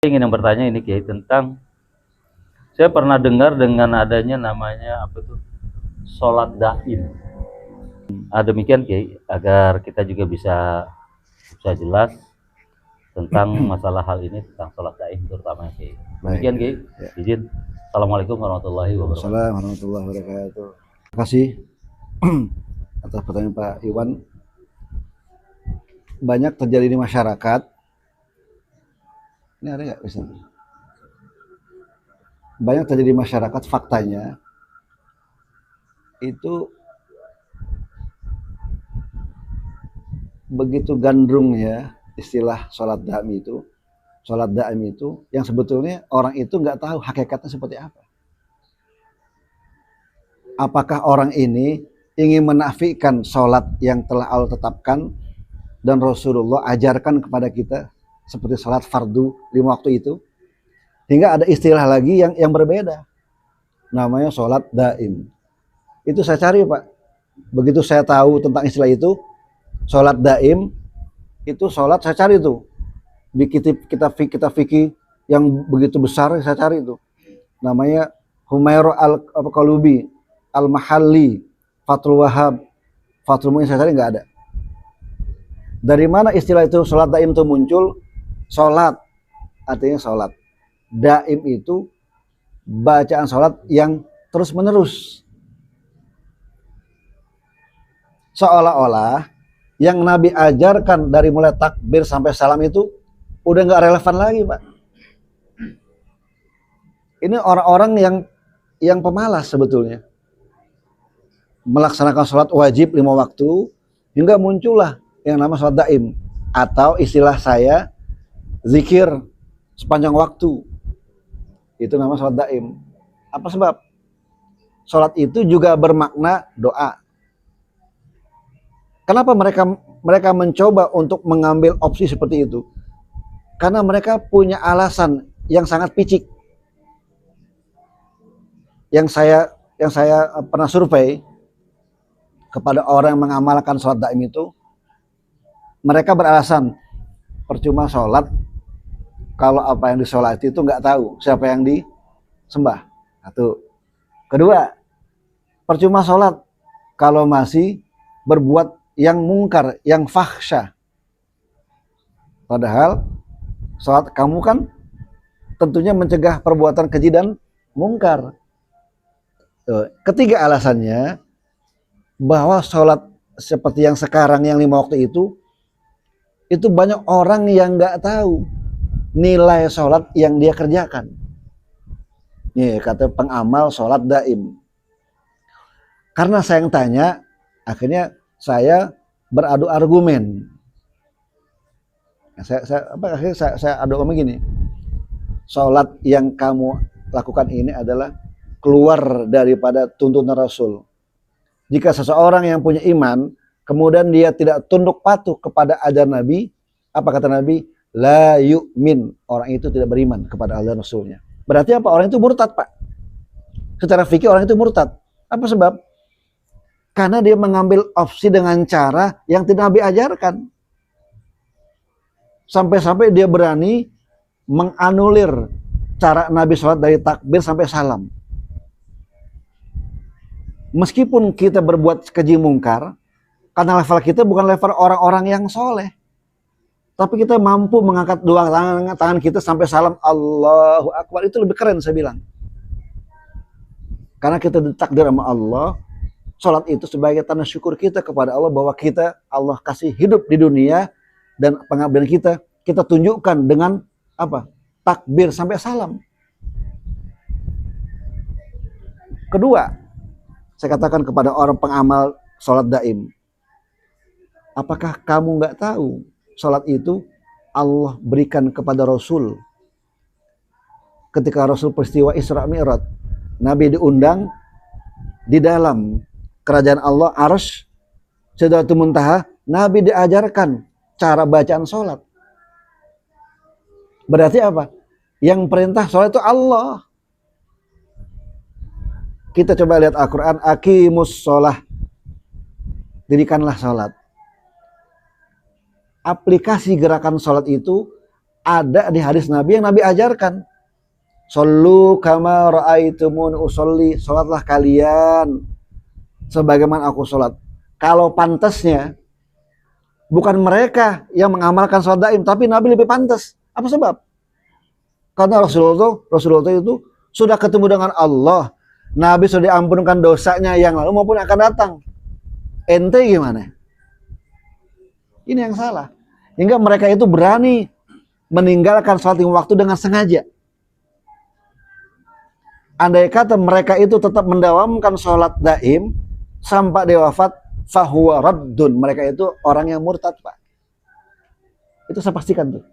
Ingin yang bertanya ini Kiai tentang saya pernah dengar dengan adanya namanya apa tuh sholat daim. Demikian Kiai agar kita juga bisa jelas tentang masalah hal ini tentang sholat daim terutama Kiai. Demikian Kiai. Izin. Assalamualaikum warahmatullahi wabarakatuh. Assalamualaikum warahmatullahi wabarakatuh. Terima kasih atas pertanyaan Pak Iwan. Banyak terjadi di masyarakat. Ini ada nggak bisa? Banyak terjadi di masyarakat, faktanya itu begitu gandrungnya istilah sholat daim itu. Sholat daim itu yang sebetulnya orang itu nggak tahu hakikatnya seperti apa. Apakah orang ini ingin menafikan sholat yang telah Allah tetapkan dan Rasulullah ajarkan kepada kita seperti sholat fardu 5 waktu itu, hingga ada istilah lagi yang berbeda, namanya sholat daim. Itu saya cari Pak. Begitu saya tahu tentang istilah itu, sholat daim itu sholat, saya cari itu di kitab fikih yang begitu besar, saya cari itu namanya Humairah al-Qalubi al-Mahalli Fathul Wahab Fathul Mu'in, saya cari nggak ada. Dari mana istilah itu sholat daim itu muncul? Sholat artinya sholat, daim itu bacaan sholat yang terus menerus, seolah-olah yang Nabi ajarkan dari mulai takbir sampai salam itu udah nggak relevan lagi Pak. Ini orang-orang yang pemalas sebetulnya melaksanakan sholat wajib 5 waktu, hingga muncullah yang namanya sholat daim, atau istilah saya zikir sepanjang waktu, itu namanya sholat daim. Apa sebab? Sholat itu juga bermakna doa. Kenapa mereka mencoba untuk mengambil opsi seperti itu? Karena mereka punya alasan yang sangat picik. Yang saya pernah survei kepada orang yang mengamalkan sholat daim itu, mereka beralasan percuma sholat kalau apa yang disolati itu nggak tahu siapa yang disembah. Satu. Kedua, percuma sholat kalau masih berbuat yang mungkar, yang fahsya. Padahal sholat kamu kan tentunya mencegah perbuatan keji dan mungkar. Ketiga alasannya, bahwa sholat seperti yang sekarang yang 5 waktu itu banyak orang yang nggak tahu nilai sholat yang dia kerjakan. Nih kata pengamal sholat daim. Karena saya yang tanya, akhirnya saya beradu argumen. Akhirnya saya adu argumen gini. Sholat yang kamu lakukan ini adalah keluar daripada tuntunan Rasul. Jika seseorang yang punya iman, kemudian dia tidak tunduk patuh kepada ajaran Nabi, apa kata Nabi? La yu'min. Orang itu tidak beriman kepada Allah dan Rasulnya. Berarti apa? Orang itu murtad Pak. Secara fikih orang itu murtad. Apa sebab? Karena dia mengambil opsi dengan cara yang tidak Nabi ajarkan. Sampai-sampai dia berani menganulir cara Nabi sholat dari takbir sampai salam. Meskipun kita berbuat keji mungkar, karena level kita bukan level orang-orang yang soleh, tapi kita mampu mengangkat dua tangan kita sampai salam Allahu Akbar, itu lebih keren saya bilang. Karena kita ditakdir sama Allah, sholat itu sebagai tanda syukur kita kepada Allah bahwa Allah kasih hidup di dunia, dan pengabdian kita tunjukkan dengan apa? Takbir sampai salam. Kedua, saya katakan kepada orang pengamal sholat daim, apakah kamu nggak tahu sholat itu Allah berikan kepada Rasul? Ketika Rasul peristiwa Isra Mi'raj, Nabi diundang di dalam kerajaan Allah, Arsy, Sidratul Muntaha, Nabi diajarkan cara bacaan sholat. Berarti apa? Yang perintah sholat itu Allah. Kita coba lihat Al-Quran, aqimus sholah, dirikanlah sholat. Aplikasi gerakan sholat itu ada di hadis Nabi yang Nabi ajarkan. Sallu kama ra'aitumun usolli, salatlah kalian sebagaimana aku salat. Kalau pantasnya bukan mereka yang mengamalkan salat daim, tapi Nabi lebih pantas. Apa sebab? Karena Rasulullah itu sudah ketemu dengan Allah. Nabi sudah diampunkan dosanya yang lalu maupun akan datang. Ente gimana? Ini yang salah. Hingga mereka itu berani meninggalkan sholat lima waktu dengan sengaja. Andai kata mereka itu tetap mendawamkan sholat daim sampai dia wafat, fahuwa raddun. Mereka itu orang yang murtad, Pak. Itu saya pastikan tuh.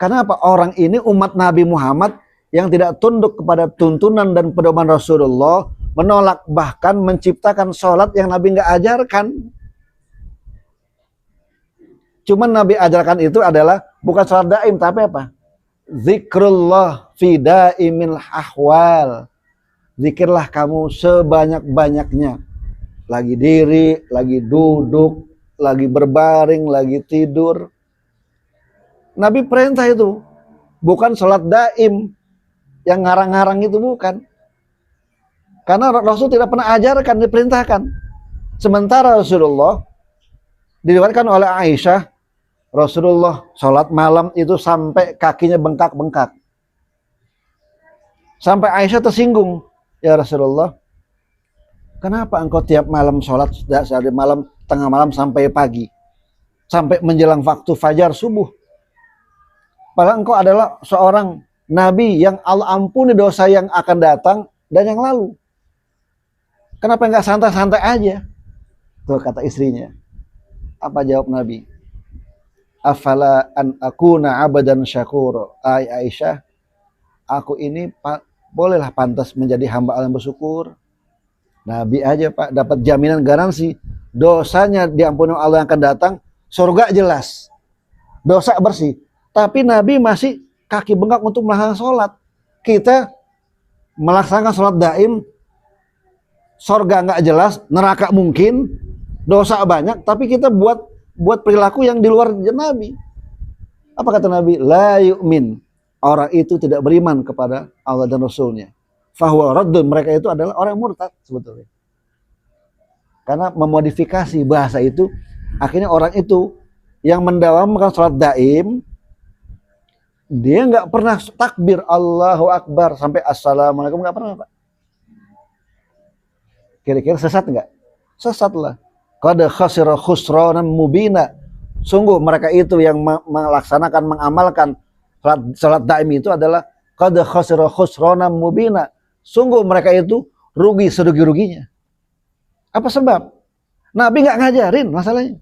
Karena apa? Orang ini umat Nabi Muhammad yang tidak tunduk kepada tuntunan dan pedoman Rasulullah, menolak bahkan menciptakan sholat yang Nabi nggak ajarkan. Cuman Nabi ajarkan itu adalah bukan sholat daim, tapi apa? Zikrullah fi daimil ahwal. Zikirlah kamu sebanyak-banyaknya. Lagi diri, lagi duduk, lagi berbaring, lagi tidur. Nabi perintah itu. Bukan sholat daim. Yang ngarang-ngarang itu bukan. Karena Rasul tidak pernah ajarkan, diperintahkan. Sementara Rasulullah diriwayatkan oleh Aisyah, Rasulullah sholat malam itu sampai kakinya bengkak-bengkak. Sampai Aisyah tersinggung. Ya Rasulullah, kenapa engkau tiap malam sholat dari malam, tengah malam sampai pagi? Sampai menjelang waktu fajar subuh. Padahal engkau adalah seorang Nabi yang Allah ampuni dosa yang akan datang dan yang lalu. Kenapa enggak santai-santai aja? Tuh kata istrinya. Apa jawab Nabi? Afala an akuna abadan syakur. Aisyah, aku ini bolehlah pantas menjadi hamba Allah yang bersyukur. Nabi aja Pak dapat jaminan garansi dosanya diampuni Allah yang akan datang, surga jelas, dosa bersih. Tapi Nabi masih kaki bengkak untuk melaksanakan sholat. Kita melaksanakan sholat daim, surga nggak jelas, neraka mungkin, dosa banyak, tapi kita buat perilaku yang di luar Nabi. Apa kata Nabi? La yu'min. Orang itu tidak beriman kepada Allah dan Rasulnya. Fahuwa raddun. Mereka itu adalah orang murtad sebetulnya. Karena memodifikasi bahasa itu, akhirnya orang itu yang mendawamkan sholat daim, dia nggak pernah takbir Allahu Akbar sampai Assalamualaikum, nggak pernah Pak. Kira-kira sesat nggak? Sesat lah. Qad khasira khusranan mubina. Sungguh mereka itu yang melaksanakan, mengamalkan salat daim itu adalah qad khasira khusranan mubina. Sungguh mereka itu rugi serugi-ruginya. Apa sebab? Nabi nggak ngajarin masalahnya.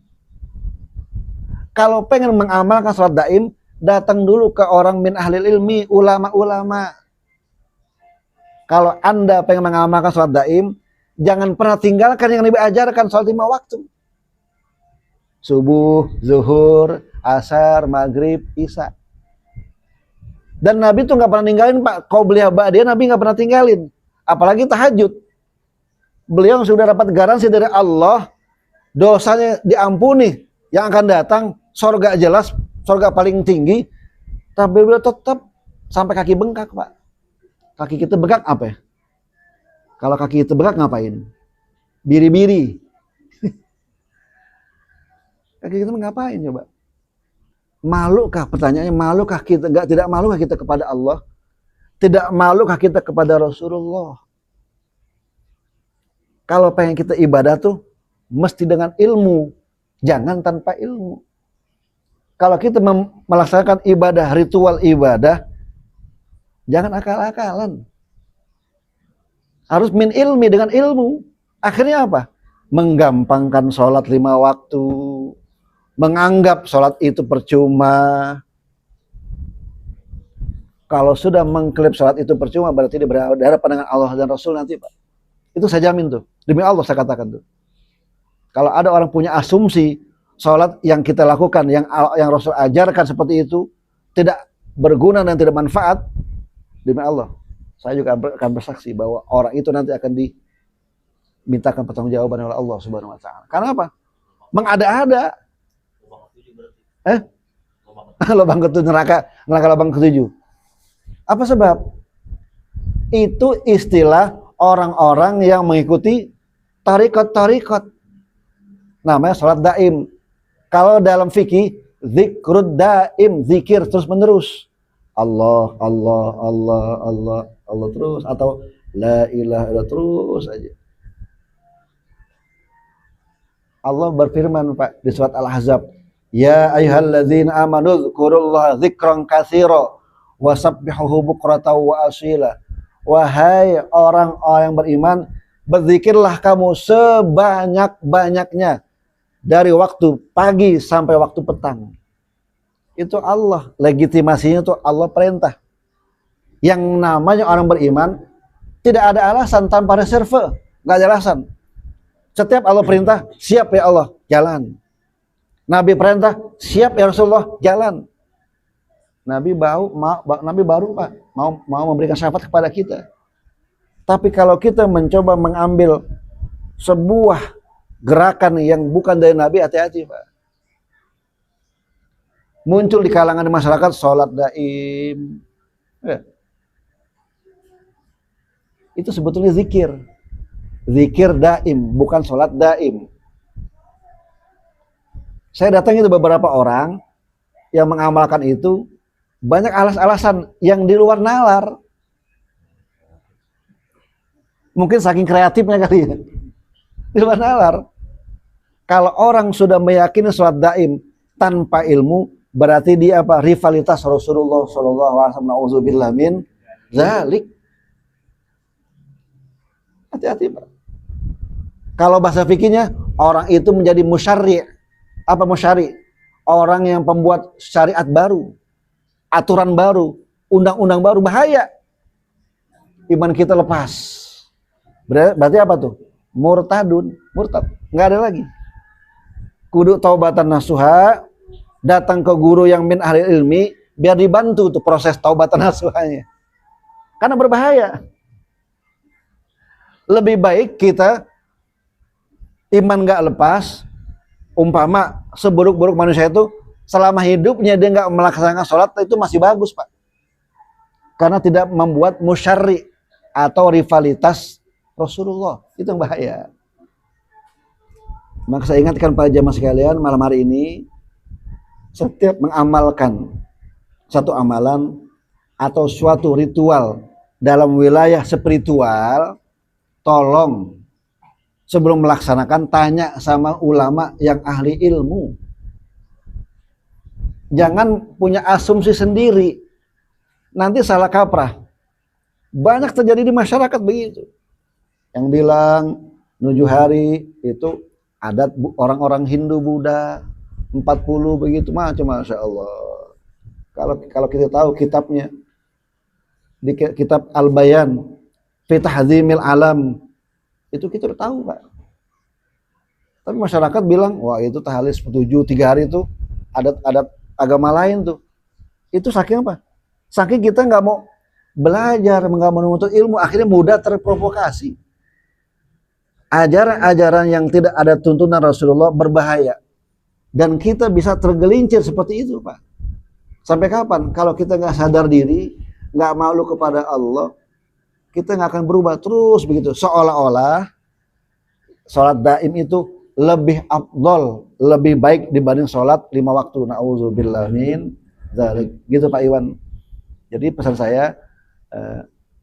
Kalau pengen mengamalkan salat daim, datang dulu ke orang min ahlil ilmi, ulama-ulama. Kalau Anda pengen mengamalkan salat daim, jangan pernah tinggalkan yang Nabi ajarkan, salat 5 waktu. Subuh, zuhur, asar, maghrib, isya. Dan Nabi tuh nggak pernah ninggalin Pak. Qobliyah ba'diyah Nabi nggak pernah tinggalin. Apalagi tahajud. Beliau sudah dapat garansi dari Allah, dosanya diampuni, yang akan datang, surga jelas, surga paling tinggi. Tapi beliau tetap sampai kaki bengkak Pak. Kaki kita bengkak apa ya? Kalau kaki kita bengkak ngapain? Biri-biri. Kaki kita ngapain coba? Malukah, pertanyaannya, malukah kita? Tidak malukah kita kepada Allah? Tidak malukah kita kepada Rasulullah? Kalau pengen kita ibadah tuh mesti dengan ilmu, jangan tanpa ilmu. Kalau kita melaksanakan ibadah, ritual ibadah, jangan akal-akalan. Harus min ilmi, dengan ilmu. Akhirnya apa? Menggampangkan sholat 5 waktu. Menganggap sholat itu percuma. Kalau sudah mengklaim sholat itu percuma, berarti dia berhadapan dengan Allah dan Rasul nanti Pak. Itu saya jamin tuh. Demi Allah saya katakan tuh. Kalau ada orang punya asumsi sholat yang kita lakukan, yang Rasul ajarkan seperti itu, tidak berguna dan tidak manfaat, demi Allah, saya juga akan bersaksi bahwa orang itu nanti akan dimintakan pertanggungjawaban oleh Allah Subhanahu wa taala. Karena apa? Mengada-ada. lubang ketujuh, neraka lubang ketujuh. Apa sebab? Itu istilah orang-orang yang mengikuti tarikat-tarikat. Namanya sholat daim. Kalau dalam fikih, zikrud daim, zikir terus menerus. Allah, Allah, Allah, Allah, Allah terus, atau la ilaha illallah terus aja. Allah berfirman Pak di surat Al-Ahzab, ya ayyuhalladzina amanu dzkurullaha dzikran katsira wasabbihuhu bukratan wa asila. Wahai orang-orang yang beriman, berzikirlah kamu sebanyak-banyaknya dari waktu pagi sampai waktu petang. Itu Allah, legitimasinya itu Allah perintah. Yang namanya orang beriman tidak ada alasan tanpa reserve, nggak ada alasan. Setiap Allah perintah, siap ya Allah, jalan. Nabi perintah, siap ya Rasulullah, jalan. Nabi baru Pak mau memberikan syafaat kepada kita. Tapi kalau kita mencoba mengambil sebuah gerakan yang bukan dari Nabi, hati-hati Pak. Muncul di kalangan masyarakat sholat daim. Ya. Itu sebetulnya zikir. Zikir daim, bukan sholat daim. Saya datangi itu beberapa orang yang mengamalkan itu, banyak alasan yang di luar nalar. Mungkin saking kreatifnya kali ya. Di luar nalar. Kalau orang sudah meyakini sholat daim tanpa ilmu, berarti dia apa? Rivalitas Rasulullah SAW. Na'udzubillah min zalik. Hati-hati Pak. Kalau bahasa fikihnya, orang itu menjadi musyarri'. Apa musyarri'? Orang yang pembuat syariat baru, aturan baru, undang-undang baru, bahaya. Iman kita lepas. Berarti apa tuh? Murtad. Nggak ada lagi. Kudu taubatan nasuha, datang ke guru yang min ahli ilmi, biar dibantu tuh proses taubatan nasuhanya. Karena berbahaya. Lebih baik kita iman nggak lepas, umpama seburuk-buruk manusia itu selama hidupnya dia nggak melaksanakan sholat, itu masih bagus Pak, karena tidak membuat musyarri atau rivalitas Rasulullah. Itu yang bahaya. Maka saya ingatkan pada jamaah sekalian, malam hari ini setiap mengamalkan satu amalan atau suatu ritual dalam wilayah spiritual, tolong sebelum melaksanakan tanya sama ulama yang ahli ilmu. Jangan punya asumsi sendiri, nanti salah kaprah. Banyak terjadi di masyarakat begitu. Yang bilang 7 hari itu adat orang-orang Hindu Buddha, 40 begitu macam, Masya Allah. Kalau kita tahu kitabnya, di kitab Al-Bayan fi Tahdzimil Alam, itu kita udah tahu Pak. Tapi masyarakat bilang, wah itu tahlil 7 3 hari itu adat agama lain tuh. Itu saking apa? Saking kita nggak mau belajar, nggak mau menuntut ilmu, akhirnya mudah terprovokasi. Ajaran-ajaran yang tidak ada tuntunan Rasulullah berbahaya. Dan kita bisa tergelincir seperti itu Pak. Sampai kapan? Kalau kita nggak sadar diri, nggak malu kepada Allah, kita nggak akan berubah terus begitu. Seolah-olah sholat daim itu lebih afdol, lebih baik dibanding sholat 5 waktu. Na'udzubillah min dzalik. Gitu Pak Iwan. Jadi pesan saya,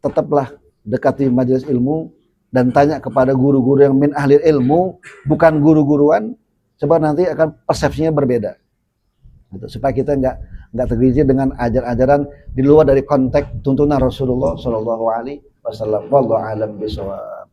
tetaplah dekati majelis ilmu dan tanya kepada guru-guru yang min ahli ilmu, bukan guru-guruan, sebab nanti akan persepsinya berbeda. Gitu. Supaya kita nggak tergelincir dengan ajaran-ajaran di luar dari konteks tuntunan Rasulullah SAW. Wallahu a'lam bishawab.